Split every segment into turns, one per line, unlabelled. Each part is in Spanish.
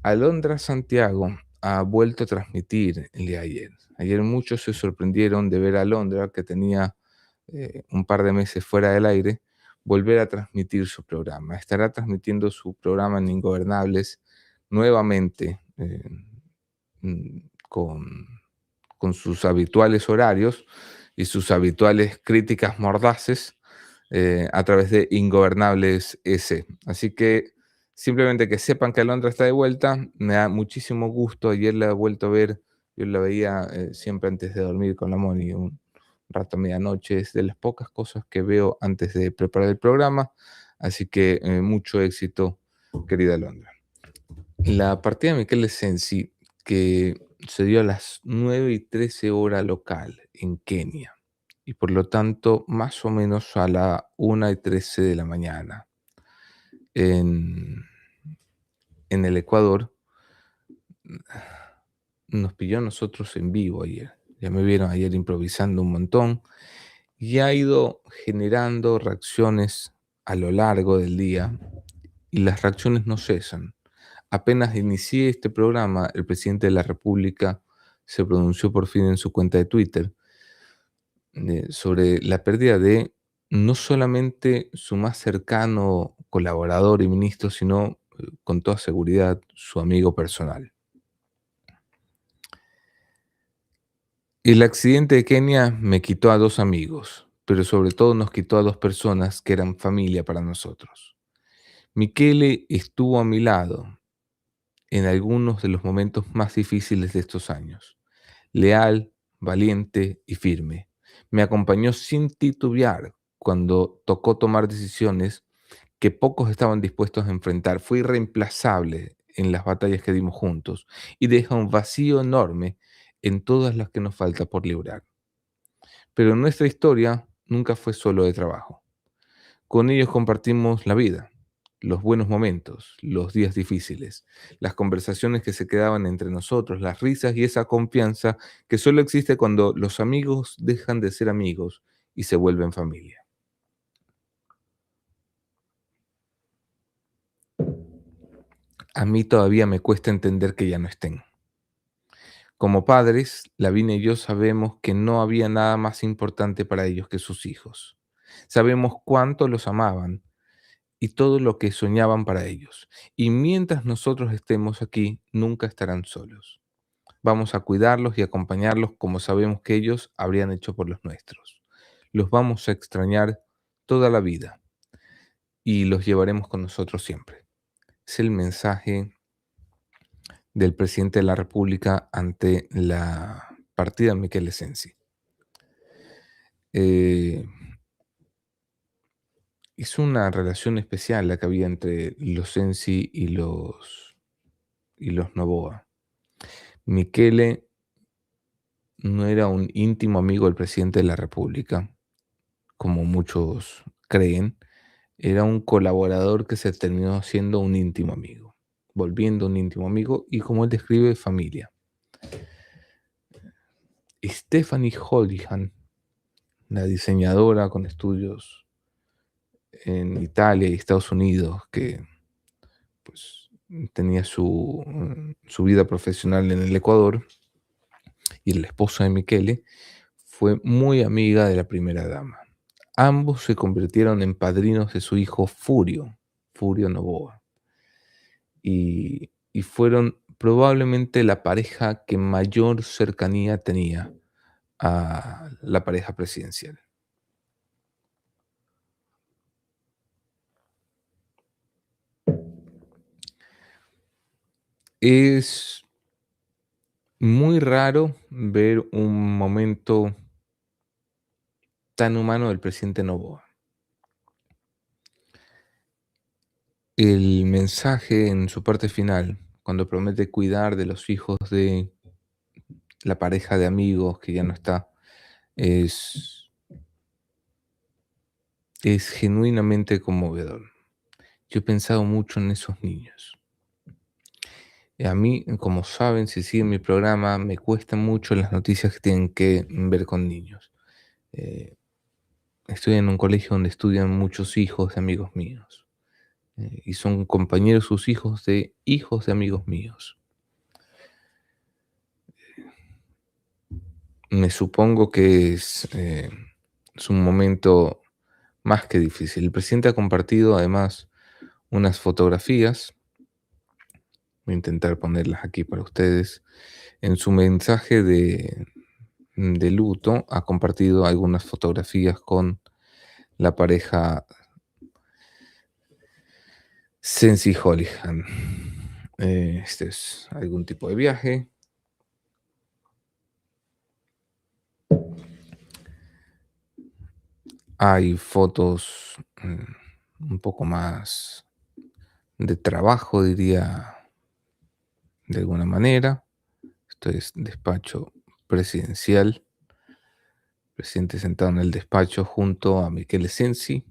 Alondra Santiago ha vuelto a transmitir el día de ayer. Ayer muchos se sorprendieron de ver a Alondra, que tenía un par de meses fuera del aire, volver a transmitir su programa. Estará transmitiendo su programa en Ingobernables nuevamente, mm, con, con sus habituales horarios y sus habituales críticas mordaces a través de Ingobernables S. Así que simplemente que sepan que Alondra está de vuelta, me da muchísimo gusto. Ayer la he vuelto a ver, yo la veía siempre antes de dormir con la Moni, un rato a medianoche. Es de las pocas cosas que veo antes de preparar el programa. Así que mucho éxito, querida Alondra. La partida de Michele Sensi, que se dio a las 9:13 hora local en Kenia, y por lo tanto más o menos a la 1:13 de la mañana en, en el Ecuador, nos pilló a nosotros en vivo ayer. Ya me vieron ayer improvisando un montón y ha ido generando reacciones a lo largo del día, y las reacciones no cesan. Apenas inicié este programa, el presidente de la República se pronunció por fin en su cuenta de Twitter sobre la pérdida de no solamente su más cercano colaborador y ministro, sino con toda seguridad su amigo personal. El accidente de Kenia me quitó a dos amigos, pero sobre todo nos quitó a dos personas que eran familia para nosotros. Michele estuvo a mi lado en algunos de los momentos más difíciles de estos años. Leal, valiente y firme. Me acompañó sin titubear cuando tocó tomar decisiones que pocos estaban dispuestos a enfrentar. Fue irreemplazable en las batallas que dimos juntos y deja un vacío enorme en todas las que nos falta por librar. Pero nuestra historia nunca fue solo de trabajo. Con ellos compartimos la vida, los buenos momentos, los días difíciles, las conversaciones que se quedaban entre nosotros, las risas y esa confianza que solo existe cuando los amigos dejan de ser amigos y se vuelven familia. A mí todavía me cuesta entender que ya no estén. Como padres, Lavinia y yo sabemos que no había nada más importante para ellos que sus hijos. Sabemos cuánto los amaban y todo lo que soñaban para ellos. Y mientras nosotros estemos aquí, nunca estarán solos. Vamos a cuidarlos y acompañarlos como sabemos que ellos habrían hecho por los nuestros. Los vamos a extrañar toda la vida y los llevaremos con nosotros siempre. Es el mensaje del presidente de la República ante la partida de Michele Sensi. Eh, es una relación especial la que había entre los Sensi y los Noboa. Michele no era un íntimo amigo del presidente de la República, como muchos creen. Era un colaborador que se terminó siendo un íntimo amigo, volviendo un íntimo amigo y, como él describe, familia. Stephanie Holihan, la diseñadora con estudios en Italia y Estados Unidos, que pues, tenía su vida profesional en el Ecuador, y la esposa de Michele, fue muy amiga de la primera dama. Ambos se convirtieron en padrinos de su hijo Furio Noboa, y fueron probablemente la pareja que mayor cercanía tenía a la pareja presidencial. Es muy raro ver un momento tan humano del presidente Noboa. El mensaje en su parte final, cuando promete cuidar de los hijos de la pareja de amigos que ya no está, es, es genuinamente conmovedor. Yo he pensado mucho en esos niños. A mí, como saben, si siguen mi programa, me cuestan mucho las noticias que tienen que ver con niños. Eh, Estoy en un colegio donde estudian muchos hijos de amigos míos. y son compañeros sus hijos de amigos míos. Me supongo que es un momento más que difícil. El presidente ha compartido además unas fotografías, voy a intentar ponerlas aquí para ustedes. En su mensaje de luto ha compartido algunas fotografías con la pareja Sensi Holihan. Este es algún tipo de viaje. Hay fotos un poco más de trabajo, diría de alguna manera. Esto es despacho presidencial. Presidente sentado en el despacho junto a Michele Sensi.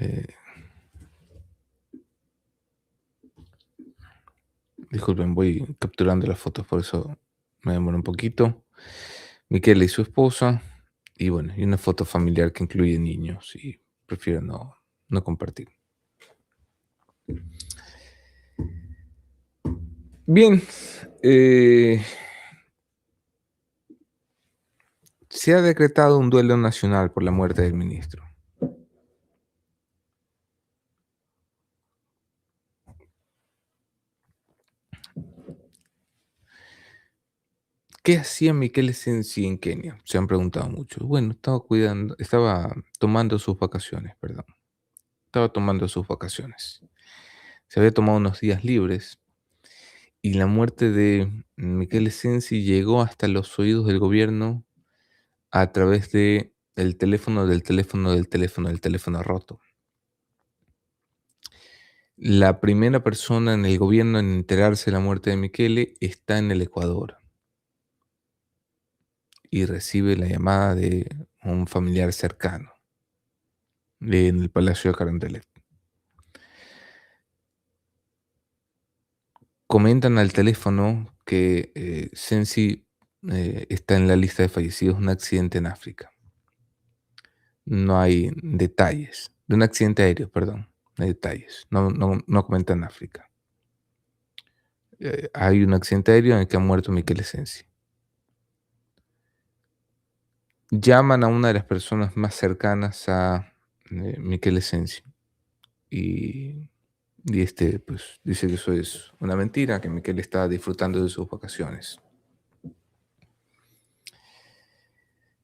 Eh, disculpen, voy capturando las fotos, por eso me demoro un poquito. Michele y su esposa. Y bueno, y una foto familiar que incluye niños y prefiero no compartir. Bien, se ha decretado un duelo nacional por la muerte del ministro. ¿Qué hacía Michele Sensi en Kenia? Se han preguntado mucho. Bueno, estaba tomando sus vacaciones, perdón. Estaba tomando sus vacaciones. Se había tomado unos días libres y la muerte de Michele Sensi llegó hasta los oídos del gobierno a través de el teléfono, del teléfono, del teléfono, del teléfono roto. La primera persona en el gobierno en enterarse de la muerte de Michele está en el Ecuador y recibe la llamada de un familiar cercano en el Palacio de Carondelet. Comentan al teléfono que Sensi está en la lista de fallecidos de un accidente en África. No hay detalles. De un accidente aéreo, perdón. No hay detalles. No comentan África. Hay un accidente aéreo en el que ha muerto Michele Sensi. Llaman a una de las personas más cercanas a Michele Sensi y, y pues dice que eso es una mentira, que Michele está disfrutando de sus vacaciones.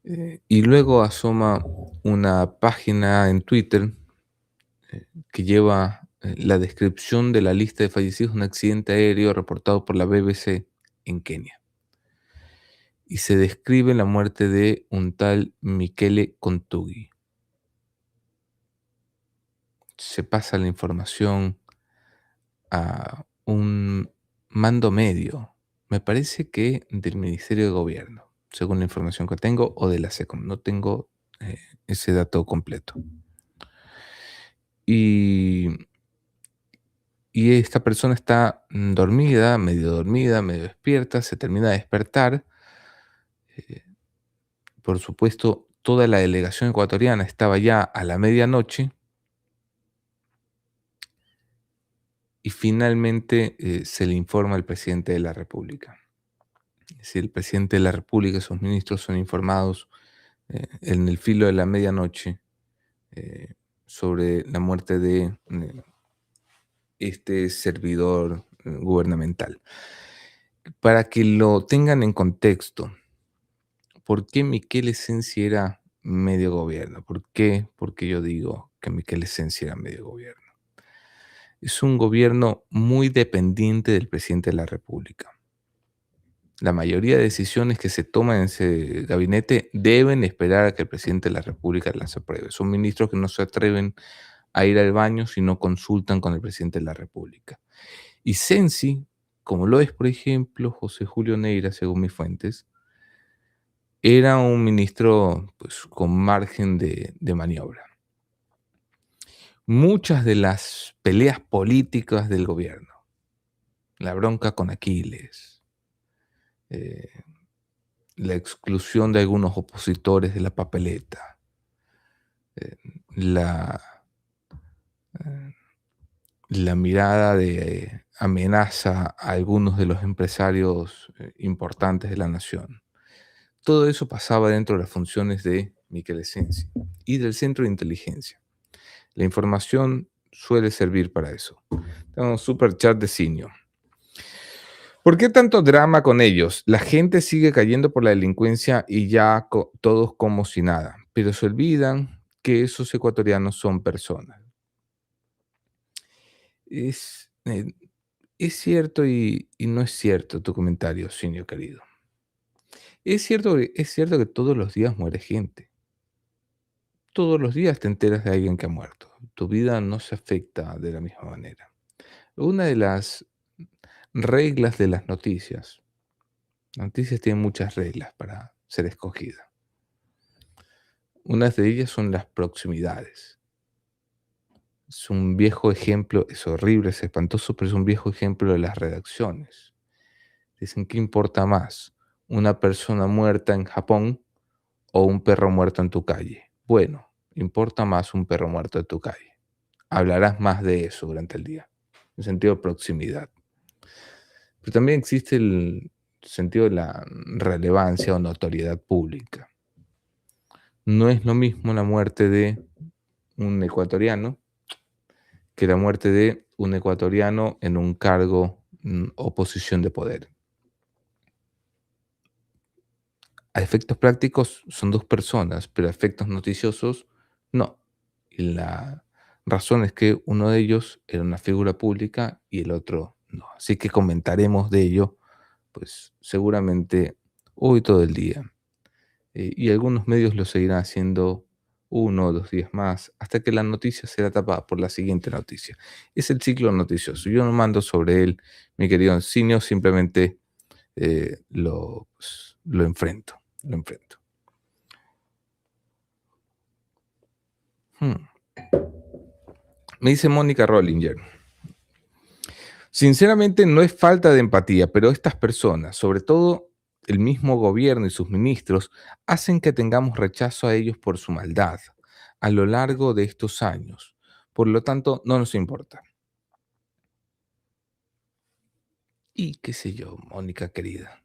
Y luego asoma una página en Twitter que lleva la descripción de la lista de fallecidos de un accidente aéreo reportado por la BBC en Kenia. Y se describe la muerte de un tal Michele Kontugi. Se pasa la información a un mando medio, me parece que del Ministerio de Gobierno, según la información que tengo, o de la SECOM. No tengo ese dato completo. Y, y esta persona está dormida, medio despierta, se termina de despertar. eh, por supuesto, toda la delegación ecuatoriana estaba ya a la medianoche y finalmente se le informa al presidente de la República. Es decir, el presidente de la República y sus ministros son informados en el filo de la medianoche eh, sobre la muerte de este servidor gubernamental. Para que lo tengan en contexto, ¿por qué Michele Sensi era medio gobierno? ¿Por qué? Porque yo digo que Michele Sensi era medio gobierno. Es un gobierno muy dependiente del presidente de la República. La mayoría de decisiones que se toman en ese gabinete deben esperar a que el presidente de la República las apruebe. Son ministros que no se atreven a ir al baño si no consultan con el presidente de la República. Y Sensi, como lo es, por ejemplo, José Julio Neira, según mis fuentes, era un ministro pues, con margen de maniobra. Muchas de las peleas políticas del gobierno, la bronca con Aquiles, eh, la exclusión de algunos opositores de la papeleta, eh, la, eh, la mirada de amenaza a algunos de los empresarios importantes de la nación. Todo eso pasaba dentro de las funciones de Miquel Essensi y del Centro de Inteligencia. La información suele servir para eso. Tengo un super chat de Sinio. ¿Por qué tanto drama con ellos? La gente sigue cayendo por la delincuencia y ya todos como si nada, pero se olvidan que esos ecuatorianos son personas. Es, eh, es cierto y no es cierto tu comentario, Sinio querido. Es cierto que todos los días muere gente. Todos los días te enteras de alguien que ha muerto. Tu vida no se afecta de la misma manera. Una de las reglas de las noticias. Las noticias tienen muchas reglas para ser escogidas. Una de ellas son las proximidades. Es un viejo ejemplo, es horrible, es espantoso, pero es un viejo ejemplo de las redacciones. Dicen, ¿qué importa más? ¿Una persona muerta en Japón o un perro muerto en tu calle? Bueno, importa más un perro muerto en tu calle. Hablarás más de eso durante el día, en sentido de proximidad. Pero también existe el sentido de la relevancia o notoriedad pública. No es lo mismo la muerte de un ecuatoriano que la muerte de un ecuatoriano en un cargo o posición de poder. A efectos prácticos son dos personas, pero a efectos noticiosos no. Y la razón es que uno de ellos era una figura pública y el otro no. Así que comentaremos de ello, pues seguramente hoy todo el día. Y algunos medios lo seguirán haciendo 1 o 2 días más, hasta que la noticia será tapada por la siguiente noticia. Es el ciclo noticioso. Yo no mando sobre él, mi querido Ancinio, simplemente lo enfrento, lo enfrento. Hmm. Me dice Mónica Rollinger. Sinceramente no es falta de empatía, pero estas personas, sobre todo el mismo gobierno y sus ministros, hacen que tengamos rechazo a ellos por su maldad a lo largo de estos años. Por lo tanto, no nos importa. Y qué sé yo, Mónica querida.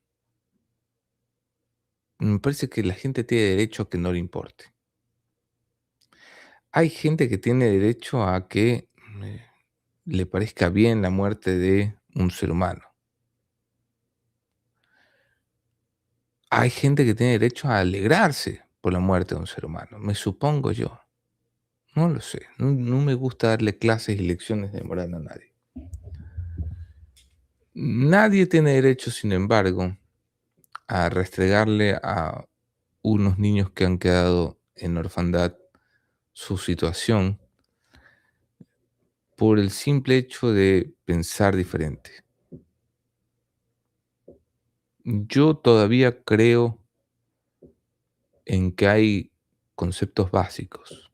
Me parece que la gente tiene derecho a que no le importe. Hay gente que tiene derecho a que eh, le parezca bien la muerte de un ser humano. Hay gente que tiene derecho a alegrarse por la muerte de un ser humano, me supongo yo. No lo sé, no me gusta darle clases y lecciones de moral a nadie. Nadie tiene derecho, sin embargo, a restregarle a unos niños que han quedado en orfandad su situación por el simple hecho de pensar diferente. Yo todavía creo en que hay conceptos básicos.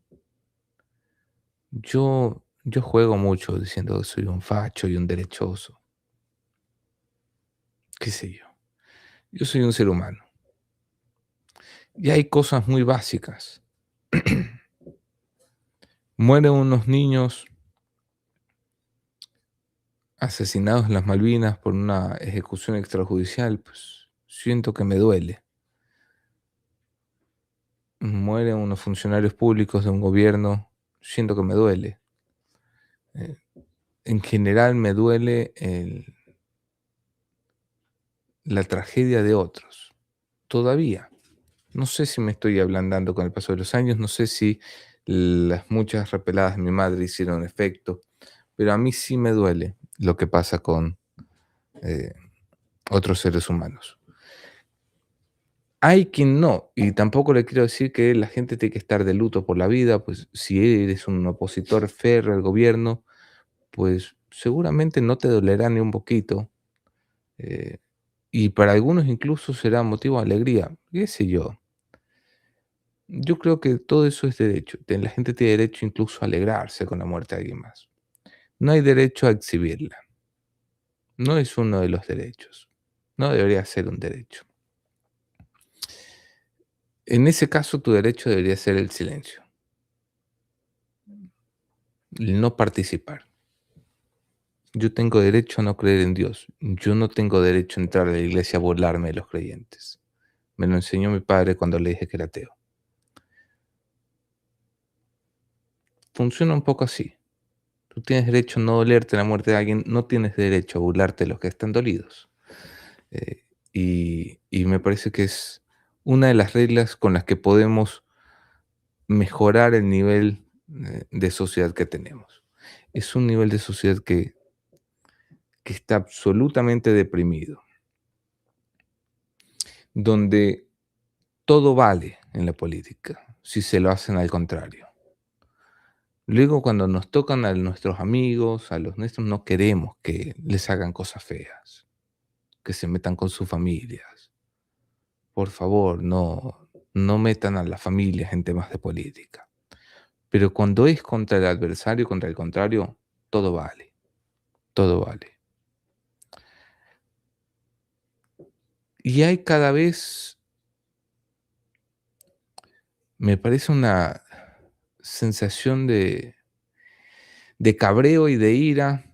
Yo juego mucho diciendo que soy un facho y un derechoso, qué sé yo. Yo soy un ser humano y hay cosas muy básicas. Mueren unos niños asesinados en las Malvinas por una ejecución extrajudicial, pues siento que me duele. Mueren unos funcionarios públicos de un gobierno, siento que me duele. Eh, en general me duele la tragedia de otros. Todavía. No sé si me estoy ablandando con el paso de los años, no sé si las muchas repeladas de mi madre hicieron efecto, pero a mí sí me duele lo que pasa con eh, otros seres humanos. Hay quien no, y tampoco le quiero decir que la gente tiene que estar de luto por la vida, pues si eres un opositor férreo al gobierno, pues seguramente no te dolerá ni un poquito, eh, y para algunos incluso será motivo de alegría, qué sé yo. Yo creo que todo eso es derecho. La gente tiene derecho incluso a alegrarse con la muerte de alguien más. No hay derecho a exhibirla. No es uno de los derechos. No debería ser un derecho. En ese caso, tu derecho debería ser el silencio. el no participar. Yo tengo derecho a no creer en Dios. Yo no tengo derecho a entrar a la iglesia a burlarme de los creyentes. Me lo enseñó mi padre cuando le dije que era ateo. Funciona un poco así. Tú tienes derecho a no dolerte la muerte de alguien, no tienes derecho a burlarte de los que están dolidos. Eh, y me parece que es una de las reglas con las que podemos mejorar el nivel de sociedad que tenemos. Es un nivel de sociedad que está absolutamente deprimido, donde todo vale en la política, si se lo hacen al contrario. Luego, cuando nos tocan a nuestros amigos, a los nuestros, no queremos que les hagan cosas feas, que se metan con sus familias. Por favor, no metan a las familias en temas de política. Pero cuando es contra el adversario, contra el contrario, todo vale, todo vale. Y hay cada vez, me parece una sensación de cabreo y de ira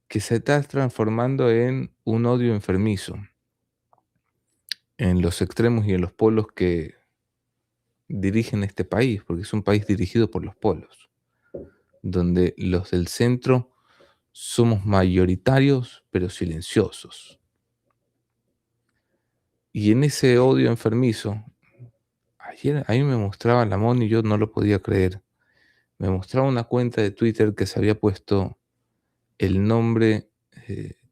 que se está transformando en un odio enfermizo en los extremos y en los polos que dirigen este país, porque es un país dirigido por los polos, donde los del centro somos mayoritarios pero silenciosos. Y en ese odio enfermizo, ayer a mí me mostraba la Moni y yo no lo podía creer. Me mostraba una cuenta de Twitter que se había puesto el nombre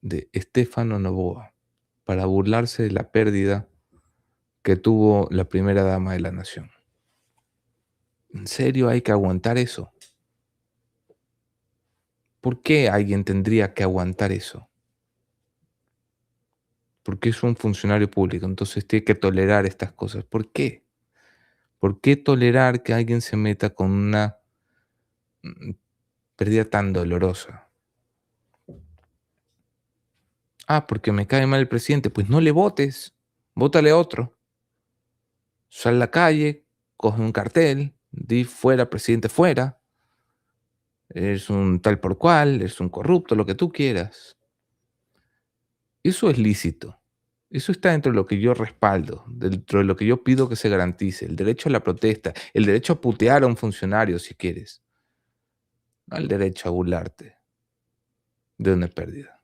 de Estefano Noboa para burlarse de la pérdida que tuvo la primera dama de la nación. ¿En serio hay que aguantar eso? ¿Por qué alguien tendría que aguantar eso? Porque es un funcionario público, entonces tiene que tolerar estas cosas. ¿Por qué? ¿Por qué tolerar que alguien se meta con una mm, pérdida tan dolorosa? Ah, porque me cae mal el presidente. Pues no le votes, vótale a otro. Sal a la calle, coge un cartel, di fuera, presidente, fuera. Eres un tal por cual, eres un corrupto, lo que tú quieras. Eso es lícito. Eso está dentro de lo que yo respaldo, dentro de lo que yo pido que se garantice. El derecho a la protesta, el derecho a putear a un funcionario si quieres, no el derecho a burlarte de una pérdida.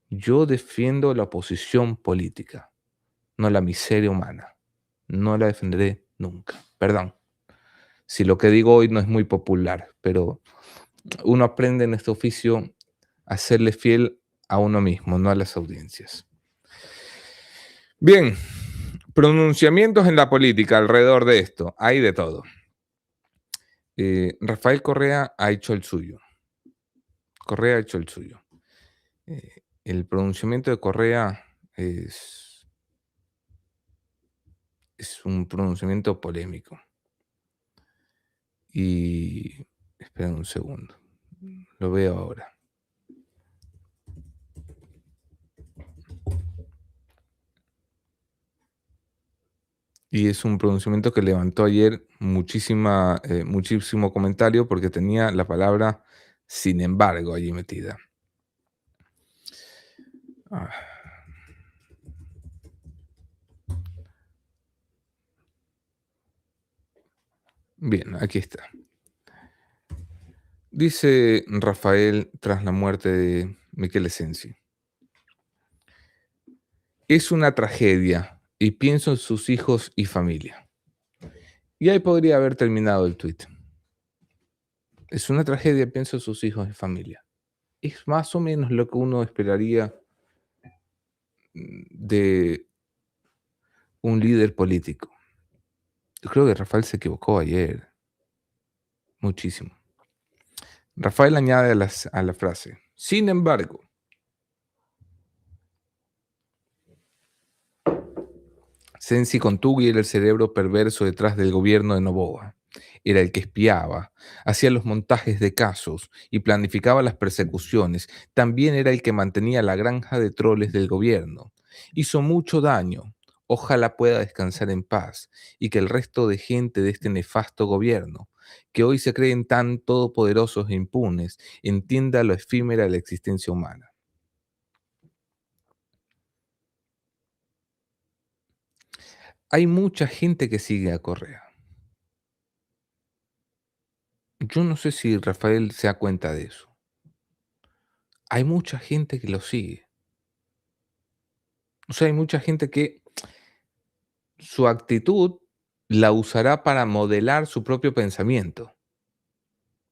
Yo defiendo la oposición política, no la miseria humana. No la defenderé nunca. Perdón, si lo que digo hoy no es muy popular, pero uno aprende en este oficio a serle fiel a uno mismo, no a las audiencias. Bien, pronunciamientos en la política alrededor de esto. Hay de todo. Rafael Correa ha hecho el suyo. Correa ha hecho el suyo. El pronunciamiento de Correa es un pronunciamiento polémico. Y esperen un segundo. Lo veo ahora. Y es un pronunciamiento que levantó ayer muchísimo comentario porque tenía la palabra sin embargo allí metida. Ah. Bien, aquí está. Dice Rafael tras la muerte de Michele Sensi. Es una tragedia y pienso en sus hijos y familia. Y ahí podría haber terminado el tuit. Es una tragedia, pienso en sus hijos y familia. Es más o menos lo que uno esperaría de un líder político. Yo creo que Rafael se equivocó ayer. Muchísimo. Rafael añade a la frase, sin embargo, Sensi Contugui era el cerebro perverso detrás del gobierno de Noboa. Era el que espiaba, hacía los montajes de casos y planificaba las persecuciones. También era el que mantenía la granja de troles del gobierno. Hizo mucho daño. Ojalá pueda descansar en paz y que el resto de gente de este nefasto gobierno que hoy se creen tan todopoderosos e impunes, entienda lo efímera de la existencia humana. Hay mucha gente que sigue a Correa. Yo no sé si Rafael se da cuenta de eso. Hay mucha gente que lo sigue. O sea, hay mucha gente que su actitud la usará para modelar su propio pensamiento,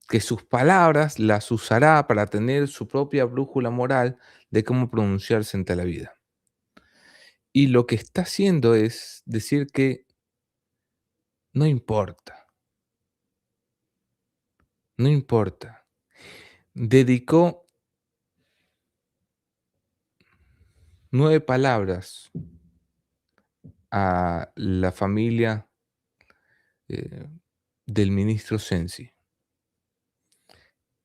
que sus palabras las usará para tener su propia brújula moral de cómo pronunciarse ante la vida. Y lo que está haciendo es decir que no importa, no importa. Dedicó 9 palabras a la familia eh, del ministro Sensi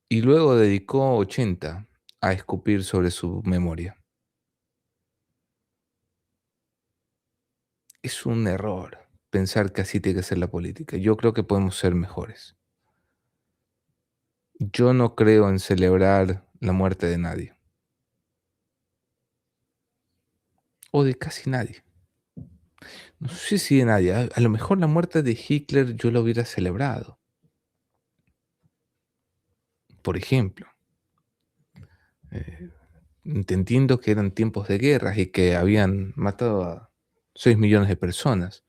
y luego dedicó 80 a escupir sobre su memoria. Es un error pensar que así tiene que ser la política. Yo creo que podemos ser mejores. Yo no creo en celebrar la muerte de nadie, o de casi nadie. No sé si de nadie. A lo mejor la muerte de Hitler yo la hubiera celebrado, por ejemplo. Eh, Entiendo que eran tiempos de guerras y que habían matado a 6 millones de personas.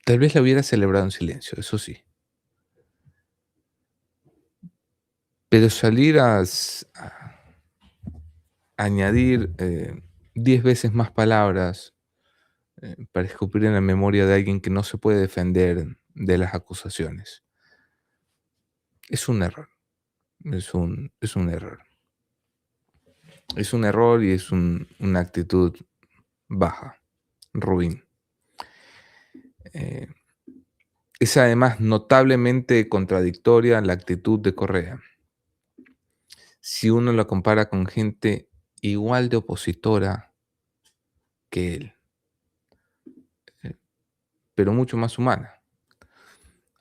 Tal vez la hubiera celebrado en silencio, eso sí. Pero salir a añadir 10 veces más palabras para escupir en la memoria de alguien que no se puede defender de las acusaciones, es un error. Es un error. Es un error y es una actitud baja, ruin. Eh, es además notablemente contradictoria la actitud de Correa. Si uno la compara con gente igual de opositora que él, eh, pero mucho más humana.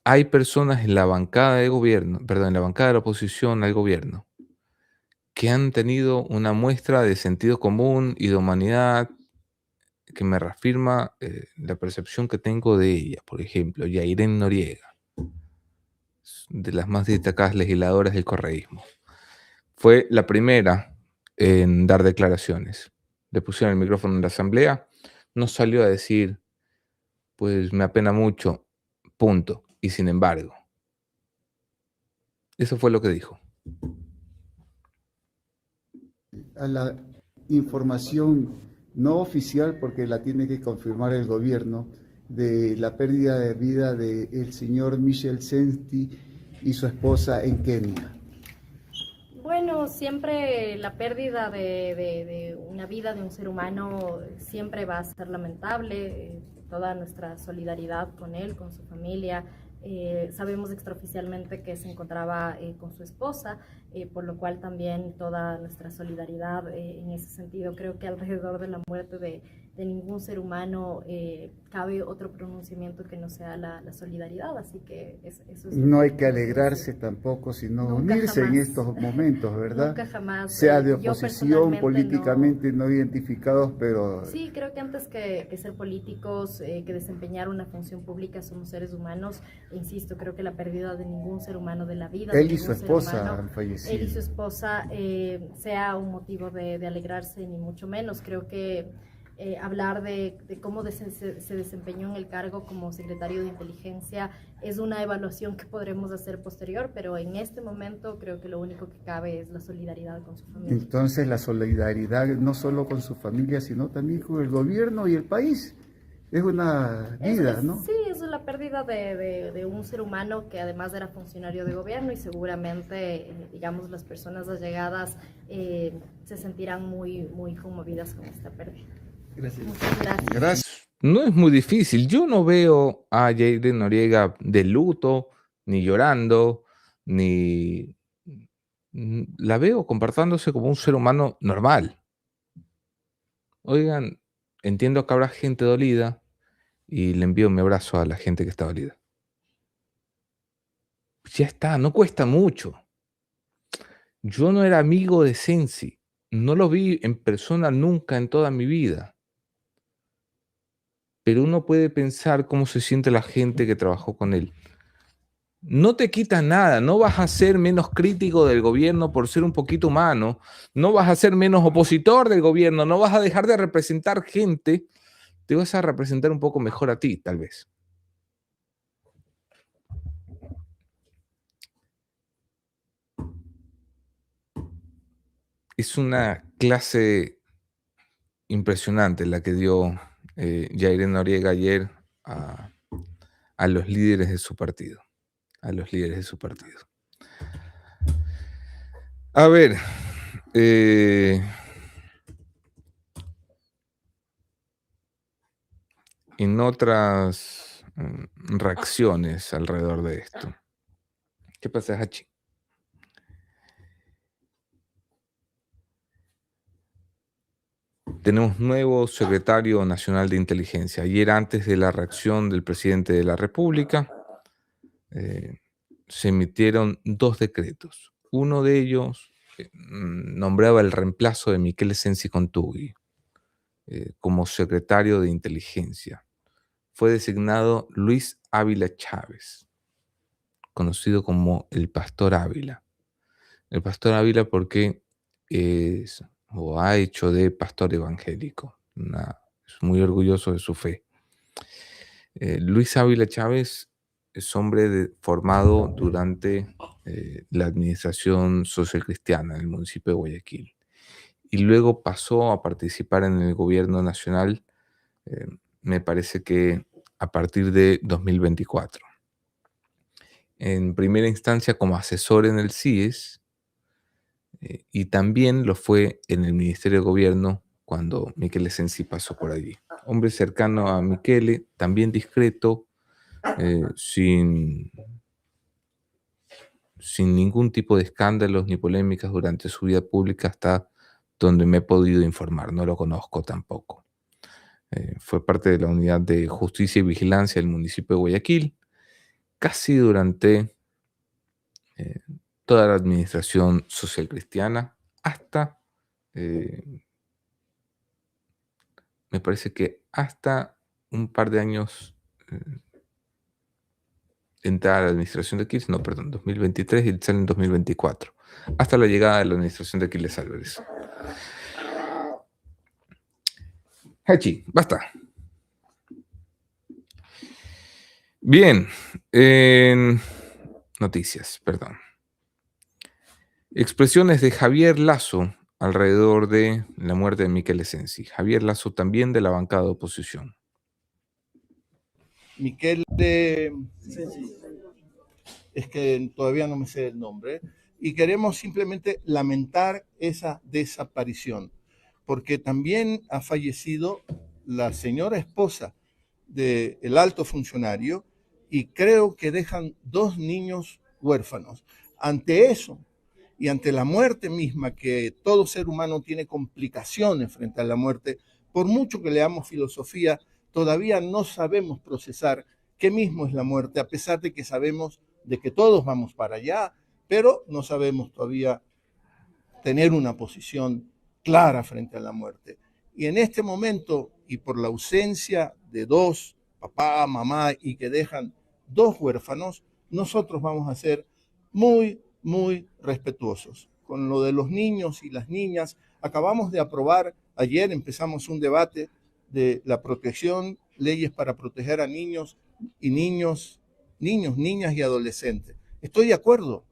Hay personas en la bancada de gobierno, perdón, en la bancada de la oposición al gobierno, que han tenido una muestra de sentido común y de humanidad que me reafirma la percepción que tengo de ella. Por ejemplo, Yairén Noriega, de las más destacadas legisladoras del correísmo. Fue la primera en dar declaraciones. Le pusieron el micrófono en la asamblea, no salió a decir, pues me apena mucho, punto. Y sin embargo, eso fue lo que dijo.
A la información no oficial, porque la tiene que confirmar el gobierno, de la pérdida de vida del señor Michel Senti y su esposa en Kenia.
Bueno, siempre la pérdida de una vida de un ser humano siempre va a ser lamentable. Toda nuestra solidaridad con él, con su familia. Sabemos extraoficialmente que se encontraba con su esposa, por lo cual también toda nuestra solidaridad en ese sentido. Creo que alrededor de la muerte de ningún ser humano cabe otro pronunciamiento que no sea la solidaridad, así que eso es
no hay que alegrarse tampoco, sino unirse en estos momentos, ¿verdad?
Nunca jamás.
Sea de oposición, políticamente no identificados, pero...
Sí, creo que antes que ser políticos, que desempeñar una función pública, somos seres humanos. Insisto, creo que la pérdida de ningún ser humano, de la vida
él
de
y su
ningún ser
esposa
humano,
han fallecido.
él y su esposa, sea un motivo de alegrarse, ni mucho menos. Creo que hablar de cómo se desempeñó en el cargo como secretario de inteligencia es una evaluación que podremos hacer posterior, pero en este momento creo que lo único que cabe es la solidaridad con su familia.
Entonces la solidaridad no solo con su familia, sino también con el gobierno y el país. Es una vida, ¿no?
Sí, es la pérdida de un ser humano que además era funcionario de gobierno, y seguramente, digamos, las personas allegadas se sentirán muy conmovidas con esta pérdida.
Gracias.
Muchas gracias.
Gracias.
No es muy difícil. Yo no veo a Jair Noriega de luto, ni llorando, ni la veo comportándose como un ser humano normal. Oigan, entiendo que habrá gente dolida, y le envío mi abrazo a la gente que está dolida. Ya está, no cuesta mucho. Yo no era amigo de Sensi, no lo vi en persona nunca en toda mi vida, pero uno puede pensar cómo se siente la gente que trabajó con él. No te quita nada, no vas a ser menos crítico del gobierno por ser un poquito humano, no vas a ser menos opositor del gobierno, no vas a dejar de representar gente, te vas a representar un poco mejor a ti, tal vez. Es una clase impresionante la que dio Yair Noriega ayer a los líderes de su partido. A los líderes de su partido. A ver, en otras reacciones alrededor de esto. ¿Qué pasa, Hachi? Tenemos nuevo secretario nacional de inteligencia. Ayer, antes de la reacción del presidente de la República, se emitieron 2 decretos. Uno de ellos nombraba el reemplazo de Michele Sensi Contugui como secretario de inteligencia. Fue designado Luis Ávila Chávez, conocido como el Pastor Ávila. El Pastor Ávila porque es o ha hecho de pastor evangélico. Es muy orgulloso de su fe. Luis Ávila Chávez es hombre formado durante la administración socialcristiana en el municipio de Guayaquil. Y luego pasó a participar en el gobierno nacional, me parece que a partir de 2024. En primera instancia como asesor en el CIES, y también lo fue en el Ministerio de Gobierno cuando Michele Sensi pasó por allí. Hombre cercano a Michele, también discreto, sin ningún tipo de escándalos ni polémicas durante su vida pública hasta donde me he podido informar. No lo conozco tampoco. Fue parte de la Unidad de Justicia y Vigilancia del municipio de Guayaquil, casi durante toda la administración social cristiana, hasta, me parece que hasta un par de años entrar a la administración de Kirchner, no, perdón, 2023 y sale en 2024, hasta la llegada de la administración de Aquiles Álvarez. Hachi, basta. Bien, noticias, perdón. Expresiones de Javier Lasso alrededor de la muerte de Michele Sensi. Javier Lasso también de la bancada de oposición.
Michele Sensi, es que todavía no me sé el nombre, y queremos simplemente lamentar esa desaparición, porque también ha fallecido la señora esposa del alto funcionario y creo que dejan 2 niños huérfanos. Ante eso y ante la muerte misma, que todo ser humano tiene complicaciones frente a la muerte, por mucho que leamos filosofía, todavía no sabemos procesar qué mismo es la muerte, a pesar de que sabemos de que todos vamos para allá, pero no sabemos todavía tener una posición clara frente a la muerte. Y en este momento, y por la ausencia de 2, papá, mamá, y que dejan 2 huérfanos, nosotros vamos a ser muy, muy respetuosos. Con lo de los niños y las niñas, acabamos de aprobar, ayer empezamos un debate de la protección, leyes para proteger a niños y niñas y adolescentes. Estoy de acuerdo,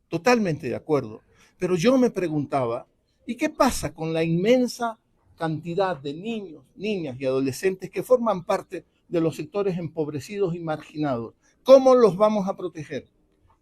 totalmente de acuerdo. Pero yo me preguntaba, ¿y qué pasa con la inmensa cantidad de niños, niñas y adolescentes que forman parte de los sectores empobrecidos y marginados? ¿Cómo los vamos a proteger?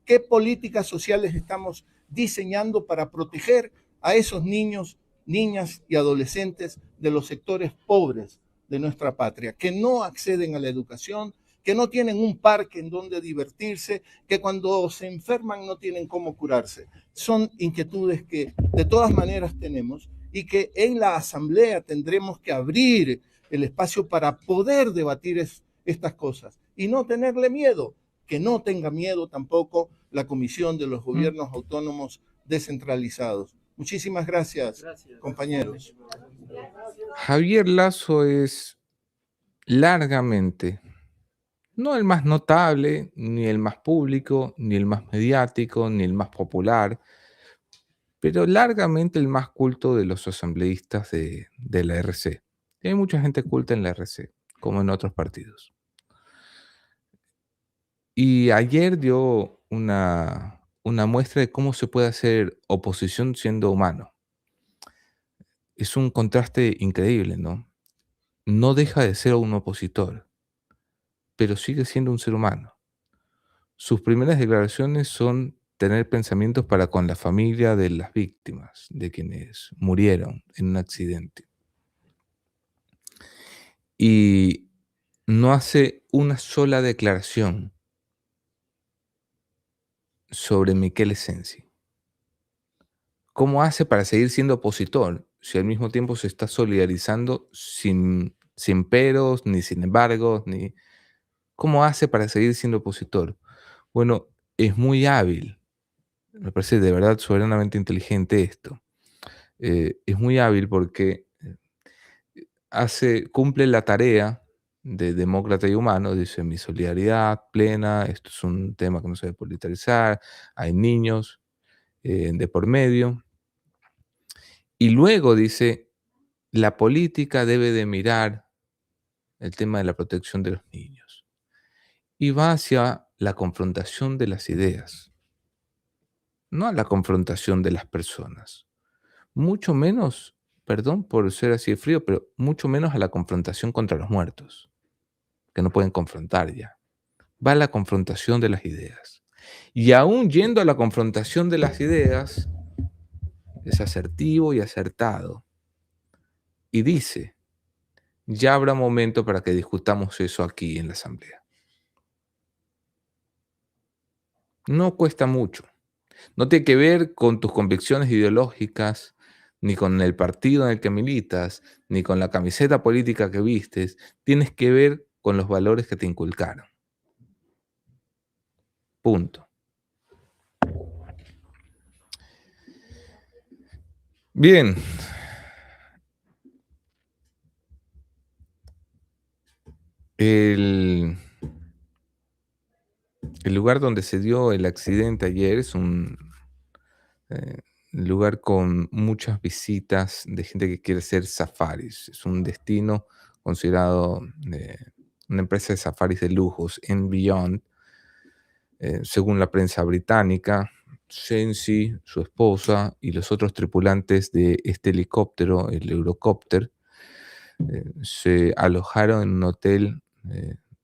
¿Qué políticas sociales estamos diseñando para proteger a esos niños, niñas y adolescentes de los sectores pobres de nuestra patria, que no acceden a la educación, que no tienen un parque en donde divertirse, que cuando se enferman no tienen cómo curarse? Son inquietudes que de todas maneras tenemos y que en la asamblea tendremos que abrir el espacio para poder debatir estas cosas y no tenerle miedo, que no tenga miedo tampoco la Comisión de los Gobiernos Autónomos Descentralizados. Muchísimas gracias, compañeros.
Javier Lasso es largamente, no el más notable, ni el más público, ni el más mediático, ni el más popular, pero largamente el más culto de los asambleístas de la RC. Y hay mucha gente culta en la RC, como en otros partidos. Y ayer dio una muestra de cómo se puede hacer oposición siendo humano. Es un contraste increíble, ¿no? No deja de ser un opositor, pero sigue siendo un ser humano. Sus primeras declaraciones son tener pensamientos para con la familia de las víctimas, de quienes murieron en un accidente. Y no hace una sola declaración sobre Michele Sensi. ¿Cómo hace para seguir siendo opositor si al mismo tiempo se está solidarizando sin peros, ni sin embargos, ni... ¿Cómo hace para seguir siendo opositor? Bueno, es muy hábil. Me parece de verdad soberanamente inteligente esto. Es muy hábil porque cumple la tarea de demócrata y humano, dice mi solidaridad plena, esto es un tema que no se debe politizar, hay niños de por medio. Y luego dice, la política debe de mirar el tema de la protección de los niños. Y va hacia la confrontación de las ideas, no a la confrontación de las personas. Mucho menos, perdón por ser así de frío, pero mucho menos a la confrontación contra los muertos, que no pueden confrontar ya. Va a la confrontación de las ideas. Y aún yendo a la confrontación de las ideas, es asertivo y acertado. Y dice, ya habrá momento para que discutamos eso aquí en la Asamblea. No cuesta mucho. No tiene que ver con tus convicciones ideológicas, ni con el partido en el que militas, ni con la camiseta política que vistes. Tienes que ver con los valores que te inculcaron. Punto. Bien. El lugar donde se dio el accidente ayer es un lugar con muchas visitas de gente que quiere hacer safaris. Es un destino considerado una empresa de safaris de lujos en Beyond. Según la prensa británica, Sensi, su esposa y los otros tripulantes de este helicóptero, el Eurocopter, se alojaron en un hotel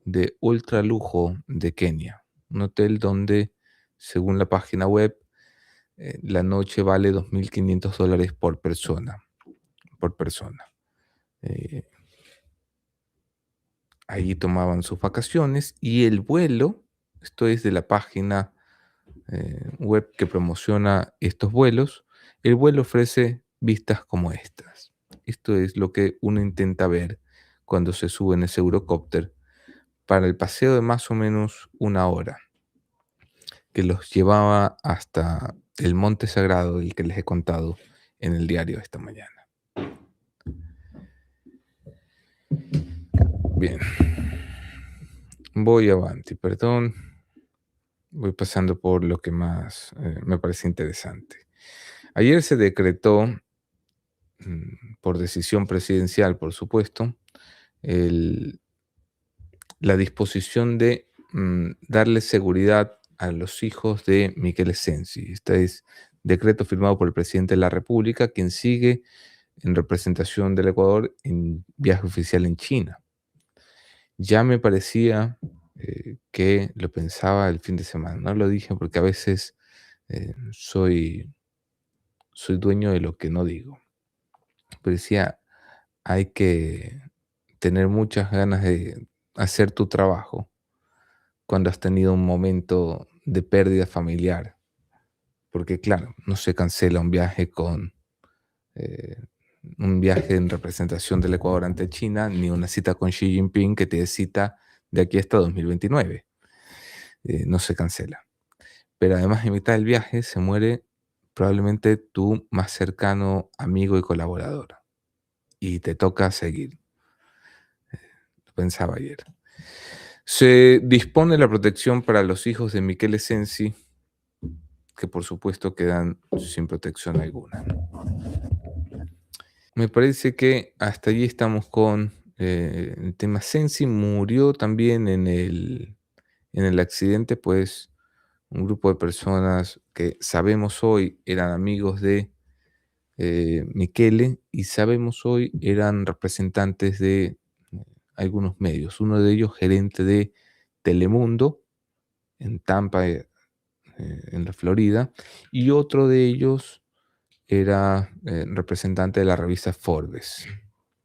de ultralujo de Kenia. Un hotel donde, según la página web, la noche vale $2.500 por persona. Ahí tomaban sus vacaciones y el vuelo, esto es de la página web que promociona estos vuelos, el vuelo ofrece vistas como estas. Esto es lo que uno intenta ver cuando se sube en ese Eurocopter para el paseo de más o menos 1 hora, que los llevaba hasta el Monte Sagrado, el que les he contado en el diario esta mañana. Bien. Voy avanti, perdón. Voy pasando por lo que más me parece interesante. Ayer se decretó, por decisión presidencial, por supuesto, la disposición de darle seguridad a los hijos de Michele Sensi. Este es decreto firmado por el presidente de la República, quien sigue en representación del Ecuador en viaje oficial en China. Ya me parecía que lo pensaba el fin de semana. No lo dije porque a veces soy dueño de lo que no digo. Pero decía, hay que tener muchas ganas de hacer tu trabajo cuando has tenido un momento de pérdida familiar. Porque claro, no se cancela un viaje un viaje en representación del Ecuador ante China, ni una cita con Xi Jinping que te cita de aquí hasta 2029. No se cancela. Pero además, en mitad del viaje se muere probablemente tu más cercano amigo y colaborador. Y te toca seguir. Lo pensaba ayer. Se dispone la protección para los hijos de Michele Sensi, que por supuesto quedan sin protección alguna. Me parece que hasta allí estamos con el tema. Sensi murió también en el accidente, pues un grupo de personas que sabemos hoy eran amigos de Michele y sabemos hoy eran representantes de algunos medios. Uno de ellos gerente de Telemundo en Tampa, en la Florida, y otro de ellos era representante de la revista Forbes.